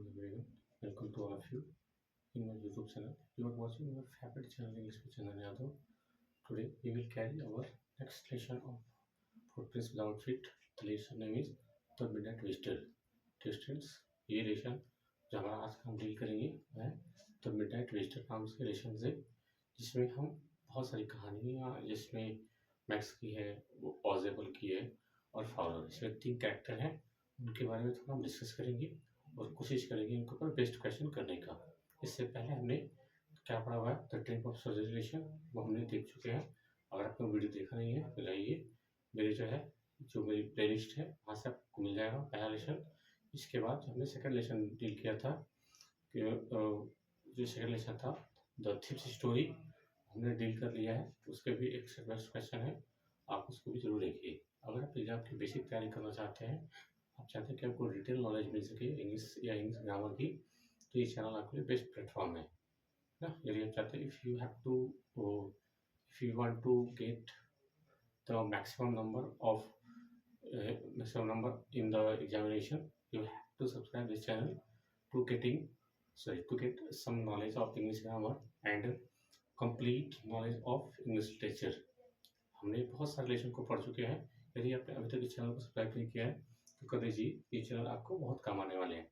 everyone. Welcome to all of you in my YouTube channel. You are watching your favorite channel, English with Chandan Yadav. Today we will carry our next lesson of Footprints Without Feet. The lesson name is The Midnight Visitor. Students, ये lesson जो हमारा आज हम deal करेंगे वह है the midnight visitor नाम से लेसन से, जिसमें हम बहुत सारी कहानियाँ जिसमें मैक्स की है, वो ऑजेबल की है और फाउलर, इसमें 3 कैरेक्टर हैं, उनके बारे में थोड़ा हम डिस्कस करेंगे और कोशिश करेंगे इनके ऊपर बेस्ट क्वेश्चन करने का। इससे पहले हमने क्या पढ़ा हुआ है, द ट्रिप ऑफ सजेशन, वो हमने देख चुके हैं। अगर आपने वीडियो देखा नहीं है तो जाइए, मेरी जो मेरी प्लेलिस्ट है वहाँ से आपको मिल जाएगा पहला लेसन। इसके बाद हमने सेकंड लेसन डील किया था कि जो सेकंड लेसन था द थिप्स स्टोरी, हमने डील कर लिया है। उसके भी एक बेस्ट क्वेश्चन है, आप उसको भी जरूर देखिए। अगर आप एग्जाम की बेसिक तैयारी करना चाहते हैं, आप चाहते हैं कि आपको डिटेल नॉलेज मिल सके इंग्लिश या इंग्लिश ग्रामर की, तो ये चैनल आपके लिए बेस्ट प्लेटफॉर्म है ना। यदि आप चाहते हैं if you want to get the maximum number in the examination, you have to subscribe this channel to get some knowledge of English grammar and complete knowledge of English literature. हमने बहुत सारे lesson को पढ़ चुके हैं। यदि आपने अभी तक इस चैनल को सब्सक्राइब नहीं किया है तो कर दीजिए, ये चैनल आपको बहुत काम आने वाले हैं।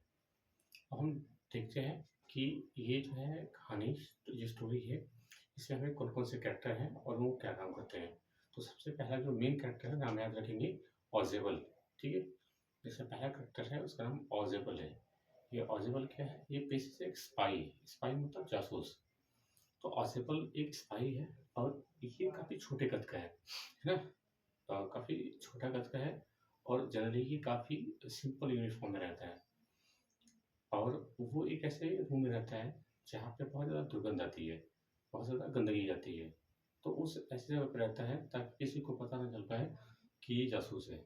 अब हम देखते हैं कि ये जो है कहानी, जो स्टोरी है, इसमें हमें कौन कौन से कैरेक्टर हैं और वो क्या काम करते हैं। तो सबसे पहला जो मेन कैरेक्टर है, नाम याद रखेंगे ऑजेबल, ठीक है। जैसे पहला कैरेक्टर है उसका नाम ऑजेबल है। ये ऑजेबल क्या है, ये पेशे से एक स्पाई मतलब जासूस। तो ऑजेबल एक स्पाई है और ये काफ़ी छोटे कद का है ना, काफ़ी छोटा कद का है और जनरली ये काफ़ी सिंपल यूनिफॉर्म में रहता है और वो एक ऐसे रूम में रहता है जहाँ पे बहुत ज़्यादा दुर्गंध आती है, बहुत ज़्यादा गंदगी जाती है। तो उस ऐसी जगह पर रहता है ताकि किसी को पता ना चल पाए कि ये जासूस है।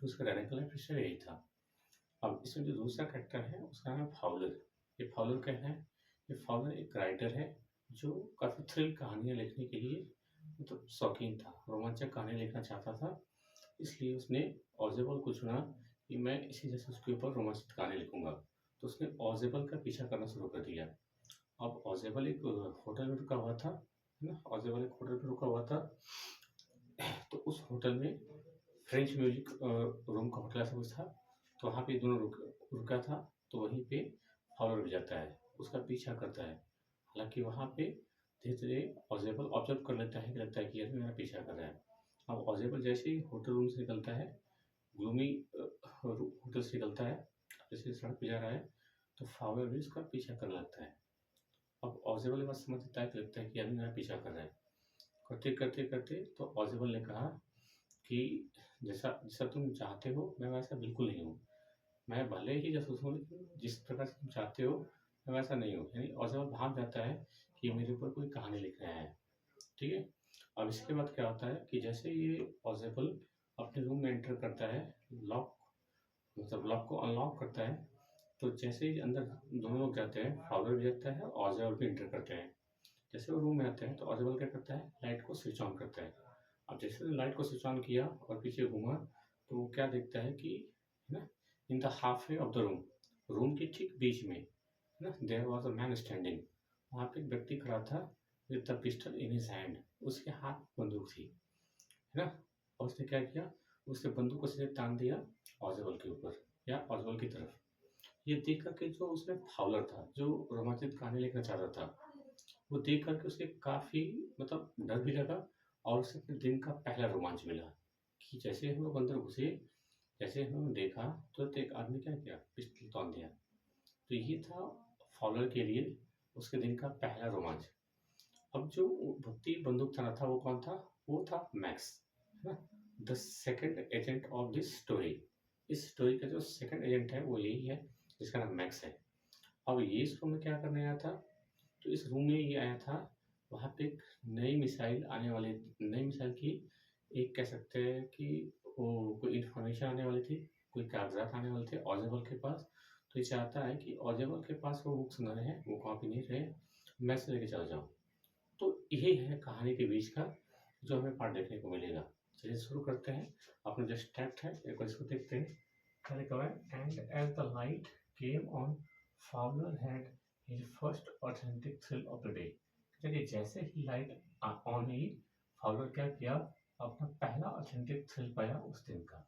तो उसका रहने का लाइफ स्टाइल यही था। अब इसमें जो दूसरा कैरेक्टर है उसका नाम है फाउलर। ये फाउलर क्या है, ये फाउलर एक राइटर है जो काफ़ी थ्रिल कहानियाँ लिखने के लिए मतलब शौकीन था, रोमांचक कहानी लिखना चाहता था। इसलिए उसने ऑजेबल को चुना कि मैं इसी जैसे उसके ऊपर रोमांचक कहानी लिखूंगा। तो उसने ऑजेबल का पीछा करना शुरू कर दिया। अब ऑजेबल एक होटल में रुका हुआ था, है ना, ऑजेबल एक होटल में रुका हुआ था। तो उस होटल में फ्रेंच म्यूजिक रूम का होटल ऐसा कुछ था, तो वहाँ पे दोनों रुका था। तो वहीं पे फाउलर भी जाता है, उसका पीछा करता है। हालांकि वहाँ पे धीरे धीरे ऑजेबल ऑब्जर्व कर लेता है कि लगता है कि यार मेरा पीछा कर रहा है। अब ऑजेबल जैसे ही होटल रूम से निकलता है, ग्लूमी होटल से निकलता है, जैसे सड़क पे जा रहा है, तो फाउलर भी उसका पीछा करने लगता है। अब ऑजेबल ये बात समझता है कि लगता है कि यार मेरा पीछा कर रहा है। करते करते करते तो ऑजेबल ने कहा कि जैसा जैसा तुम चाहते हो मैं वैसा बिल्कुल नहीं हूँ। मैं भले ही जासूस हूँ लेकिन जिस प्रकार से तुम चाहते हो मैं वैसा नहीं हूँ। यानी ऑजेबल भाग जाता है कि ये मेरे ऊपर कोई कहानी लिख रहा है, ठीक है। अब इसके बाद क्या होता है कि जैसे ये ऑजेबल अपने रूम में एंटर करता है, लॉक को अनलॉक करता है, तो जैसे ही अंदर दोनों लोग जाते हैं, फाउलर भी जाता है और ऑजेबल भी एंटर करते हैं। जैसे वो रूम में आते हैं तो ऑजेबल क्या करता है, लाइट को स्विच ऑन करता है। अब जैसे लाइट को स्विच ऑन किया और पीछे घूमा, तो वो क्या देखता है कि, है ना, in the half way of the room के ठीक बीच में, है ना, there was a man standing. वहाँ पे एक व्यक्ति खड़ा था with the pistol in his hand, उसके हाथ बंदूक थी, है ना। और उसने क्या किया, उसने बंदूक को सीधे तान दिया ऑजेबल के ऊपर या ऑजेबल की तरफ। ये देख करके जो उसमें फाउलर था, जो रोमांचित कहानी लिखना चाहता था, वो देख करके उसे काफ़ी मतलब डर भी लगा और उसे अपने दिन का पहला रोमांच मिला कि जैसे हम लोग अंदर घुसे, जैसे हमने देखा तो एक आदमी क्या किया, पिस्टल तान दिया। तो ये था फॉलोअर के लिए उसके दिन का पहला रोमांच। अब जो व्यक्ति बंदूक थाना था वो कौन था, वो था मैक्स, है ना, the second agent of this story. इस स्टोरी का जो सेकंड एजेंट है वो यही है जिसका नाम मैक्स है। अब ये इस रूम में क्या करने आया था, तो इस रूम में ये आया था, वहाँ पे एक नई मिसाइल आने वाली, नई मिसाइल की एक कह सकते हैं कि वो कोई इन्फॉर्मेशन आने वाली थी, कोई कागजात आने वाले थे ऑजेबल के पास। तो ये चाहता है कि ऑजेबल के पास वो बुक्स न रहे, वो कॉपी नहीं रहे, मैं से लेके चला जाऊँ। तो यही है कहानी के बीच का जो हमें पार्ट देखने को मिलेगा। चलिए शुरू करते हैं। अपना जो स्टेट है एक बार इसको देखते हैं। क्या लिखा हुआ है, and as the light came on, Fowler had his first authentic thrill of the day. चलिए जैसे ही लाइट ऑन हुई, फाउलर क्या किया, अपना पहला ऑथेंटिक थ्रिल पाया उस दिन का,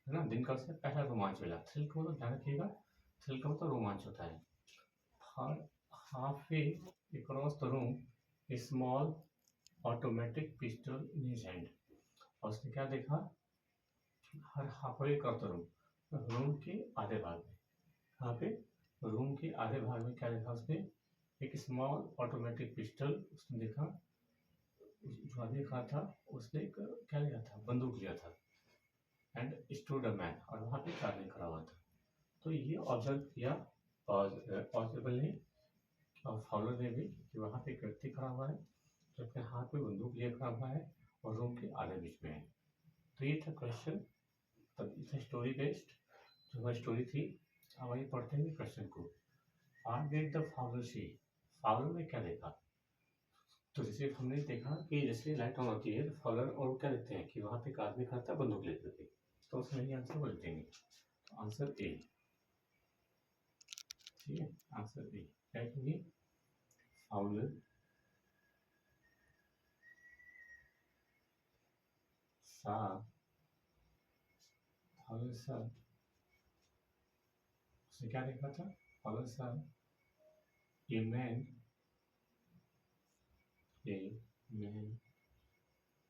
है ना, दिन का उससे पहला रोमांच मिला। थ्रिल को तो ध्यान रखिएगा, थ्रिल का तो रोमांच होता है। For halfway across the room, a small automatic pistol in his hand. और उसने क्या देखा, हर halfway across the room, room के आधे भाग में, यहाँ पे रूम के आधे भाग में क्या देखा उसने, एक स्मॉल ऑटोमेटिक पिस्टल उसने देखा। जो आदमी खड़ा था उसने एक क्या लिया था, बंदूक लिया था। एंड स्टूड अ मैन, और वहाँ पे एक आदमी खड़ा हुआ था। तो ये ऑब्जर्व किया ऑब्जर्वेबल ने और फाउलर ने भी कि वहाँ पे एक व्यक्ति खड़ा हुआ है जो अपने हाथ में बंदूक लिए खड़ा हुआ है और रूम के आधे बीच में है। तो ये था क्वेश्चन, तब स्टोरी बेस्ड जो हमारी स्टोरी थी। अब आइए पढ़ते हैं क्वेश्चन को। What did the Fowler see, Fowler ने क्या देखा। तो जैसे हमने देखा कि जैसे लाइट ऑन होती है तो फाउलर और क्या देखते हैं कि वहाँ पे एक आदमी खड़ा था बंदूक लेते थे, तो उसमें ये आंसर बोल देंगे। तो आंसर ए, ठीक है, आंसर ए क्या कहेंगे, फाउलर सा, फाउलर सा, उसने क्या देखा था, फाउलर सा a man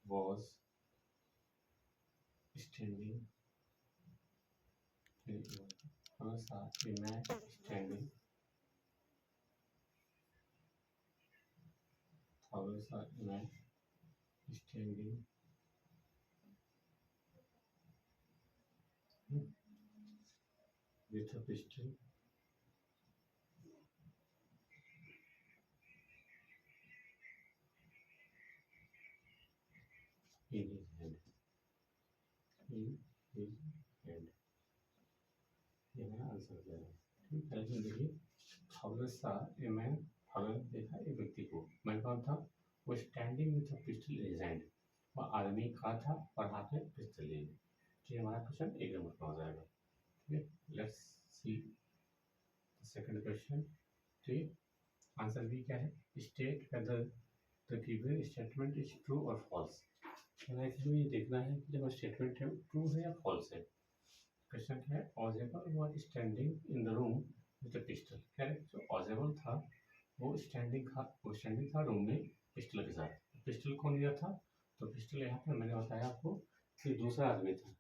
was standing, Fowler सा ए मैन स्टैंडिंग, फाउलर सा a man standing with a pistol in his hand, in his hand। ये मेरा आंसर हो जाएगा। ठीक है, लेकिन देखिए फाउलर सा ए मैन, फाउलर ने देखा एक व्यक्ति को, मैन कौन था, वो standing with a pistol in his hand, वो आदमी खड़ा था और हाथ में पिस्टल लिए। ठीक है, हमारा क्वेश्चन एक नंबर का हो जाएगा। ठीक है, let's see the second question. ठीक, आंसर भी क्या है, state whether the given statement is true और फॉल्स। इसमें ये देखना है कि जब स्टेटमेंट है ट्रू है या फॉल्स है। क्वेश्चन क्या है, ऑजेबल was standing in the room with a pistol. क्या है, जो ऑजेबल था वो स्टैंडिंग था रूम में पिस्टल के साथ। पिस्टल कौन लिया था, तो पिस्टल यहाँ पर मैंने बताया आपको कि दूसरा आदमी था,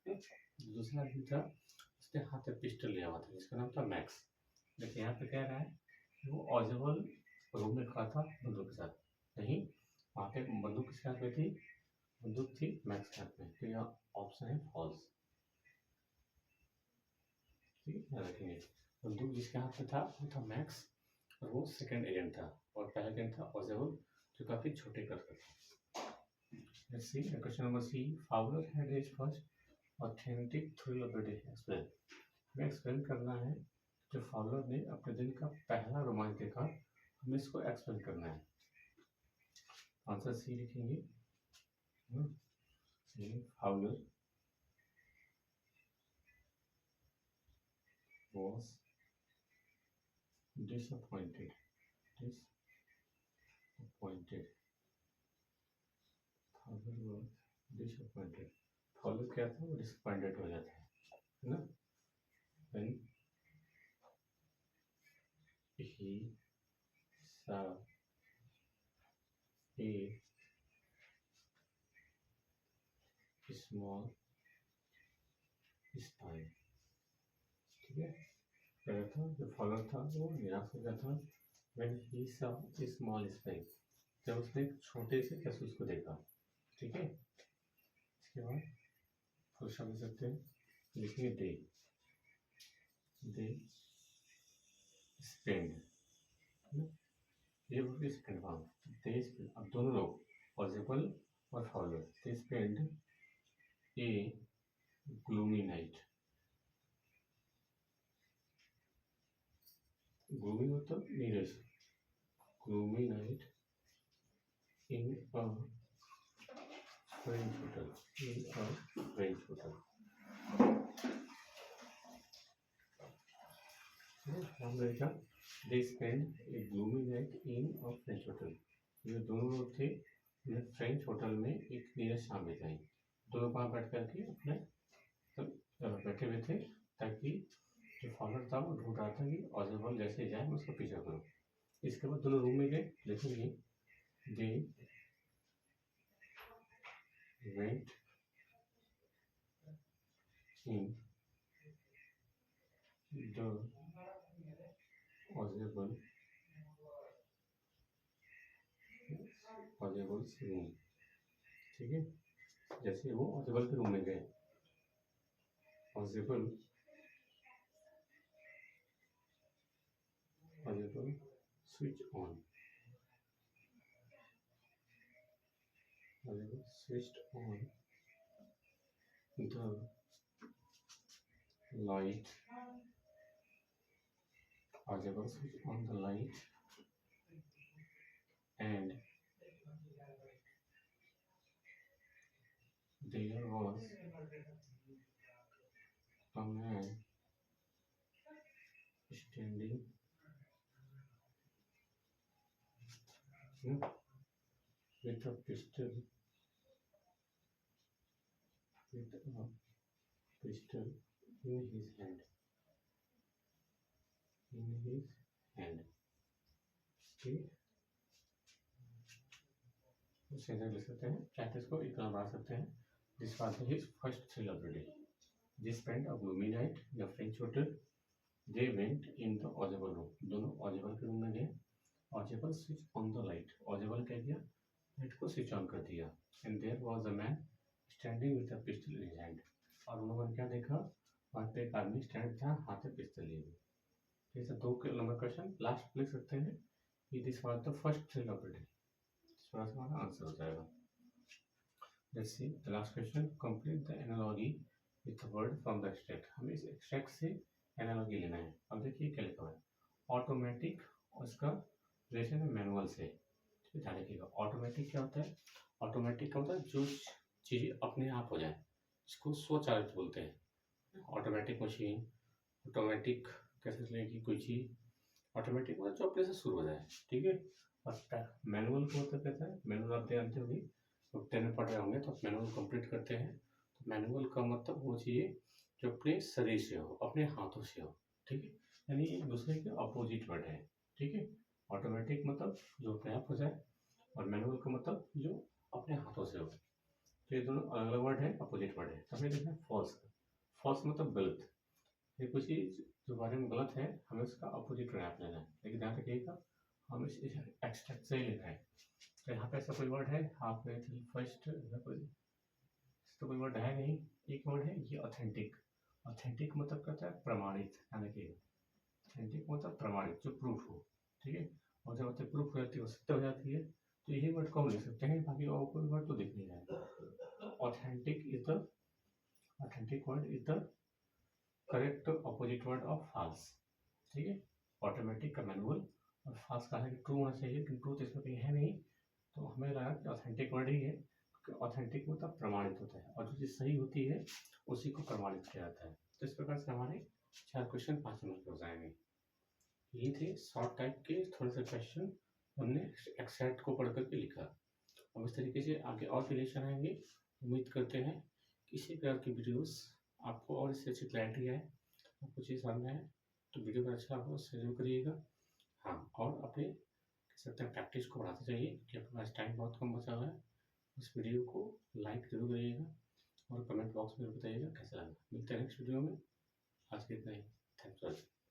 दूसरा आदमी था उसने हाथ में पिस्टल लिया हुआ था जिसका नाम था मैक्स। लेकिन यहाँ पे कह रहा है वो ऑजेबल रूम में खड़ा था बंदूक के साथ, नहीं, वहाँ पे बंदूक किसके हाथ में थी, बंदूक थी मैक्स के हाथ में। तो यह ऑप्शन है फॉल्स। ठीक है, रखेंगे बंदूक जिसके हाथ में था वो था मैक्स और वो सेकंड एजेंट था, और पहला एजेंट था ऑजेबल जो काफी छोटे करता था। Let's see question number C, Fowler had his first authentic thrill of the day. Explain, हमें एक्सप्लेन करना है जो फाउलर ने अपने दिन का पहला रोमांच देखा, हमें इसको एक्सप्लेन करना है। आंसर सी लिखेंगे, Fowler was disappointed, Fowler was disappointed, Fowler क्या था, वो डिसअपॉइंटेड हो जाता है ना, when he saw a small spy। ठीक है, क्या था, जो फॉलोअर था वो निराश हो गया था when he saw a small spy, जब उसने एक छोटे से जासूस को देखा। ठीक है, इसके बाद फुल शब्द सकते हैं, लिखिए दे स्पेंड, ये बोलिए सेकंड फॉर्म, दे स्पेंड। अब दोनों लोग पॉसिबल और follower, they spend A gloomy night, gloomy मतलब नीरस, gloomy night in a French hotel, हम देखा they spend A gloomy night in a French hotel. ये दोनों लोग थे, उन्हें फ्रेंच होटल में एक नीरस शाम बिताई। दोनों वहाँ बैठ करके अपने बैठे हुए थे, ताकि जो फॉलोअर था वो ढूंढ रहा था कि ऑजबल जैसे जाए मैं उसका पीछा करूँ। इसके बाद दोनों रूम में गए, देखेंगे they went in the Ozbal Ozbal's room. ठीक है, जैसे वो ऑजबल के रूम में गए, Ozbal Ozbal switch on, Ozbal switched on the light, Ozbal switch on the light, and there was a man standing with a pistol, in his hand, ठीक है, सीधे लिख सकते हैं, प्रैक्टिस को इतना बढ़ा सकते हैं। This was his first thrill of the day, they spend a gloomy night in a French hotel, they went in the Ozbal room, दोनों ऑजबल के रूम में गए, Ozbal switch on the light, Ozbal क्या किया, light को switch on कर दिया, and there was a man standing with a pistol in his hand, और उन्होंने क्या देखा, वहाँ पे एक आदमी स्टैंड था हाथ में पिस्तौल लिए हुए। जैसे 2 नंबर क्वेश्चन लास्ट लिख सकते हैं कि this was the first thrill of the day, थोड़ा सा हमारा आंसर हो जाएगा। Let's see the last question, complete the analogy with word from the extract, हमें इस एक्सट्रैक्ट से एनालॉजी लेना है। अब देखिए क्या लिखा हुआ है, ऑटोमेटिक, उसका रिलेशन है मैनुअल से, ध्यान रखिएगा। ऑटोमेटिक क्या होता है, ऑटोमेटिक क्या होता है, जो चीज़ अपने आप हो जाए, इसको स्वचालित बोलते हैं। ऑटोमेटिक मशीन, ऑटोमेटिक कैसे चलेगी कोई चीज़, ऑटोमेटिक मतलब जो अपने से शुरू हो जाए, ठीक है। और मैनुअल को मतलब कहता है, मैनुअल आप जानते होंगे, तो 10 में पढ़ रहे होंगे तो मैनुअल कंप्लीट करते हैं, तो मैनुअल का मतलब वो चाहिए जो अपने शरीर से हो, अपने हाथों से हो, ठीक है, यानी एक दूसरे के अपोजिट वर्ड है, ठीक है। ऑटोमेटिक मतलब जो अपने आप हो जाए, और मैनुअल का मतलब जो अपने हाथों से हो, तो ये दोनों अलग अलग वर्ड है, अपोजिट वर्ड है। हमें देखना है फॉल्स, फॉल्स मतलब गलत, ये कुछ चीज़ जो बारे में गलत है, हमें उसका अपोजिट प्रयास लेना है, लेकिन ध्यान रखिएगा हम इस एक्सट्रैक्ट से ही लिखा है। तो यहाँ पे ऐसा कोई वर्ड है, हाफ में फर्स्ट तो कोई वर्ड है नहीं, एक वर्ड है ये ऑथेंटिक, ऑथेंटिक मतलब कहता है प्रमाणित, ध्यान रखिएगा, ऑथेंटिक मतलब प्रमाणित, जो प्रूफ हो, ठीक है। और जब होते प्रूफ हो जाती है, वो सत्य हो जाती है, तो यही वर्ड को हम लिख सकते हैं, बाकी और कोई वर्ड तो दिख नहीं रहा है। Authentic is the, authentic word is the correct opposite word of false, ठीक है। ऑटोमेटिक का मैनुअल, और फॉल्स का है कि ट्रू होना चाहिए, लेकिन ट्रूथ इसमें कहीं है नहीं, तो हमें लगा कि ऑथेंटिक वर्ड ही है, क्योंकि ऑथेंटिक मतलब प्रमाणित होता है, और जो चीज़ सही होती है उसी को प्रमाणित किया जाता है। तो इस प्रकार से हमारे 4 क्वेश्चन 5 नंबर के हो जाएंगे। ये थे शॉर्ट टाइप के थोड़े से क्वेश्चन, हमने एक्सैक्ट को पढ़ करके लिखा। अब इस तरीके से आगे और भी लेक्चर आएंगे, उम्मीद करते हैं कि इसी प्रकार की वीडियोस आपको और इससे अच्छी क्लैरिटी आए, आपको चीज़ समझ में आए, तो वीडियो को अच्छा आपको शेयर करिएगा। हाँ, और अपने कह सकते हैं प्रैक्टिस को बढ़ाते जाइए, क्योंकि आपके पास टाइम बहुत कम बचा हुआ है। इस वीडियो को लाइक जरूर करिएगा, और कमेंट बॉक्स में बताइएगा कैसा लगा। मिलते हैं नेक्स्ट वीडियो में, आज के इतना ही, थैंक्स फॉर वॉचिंग।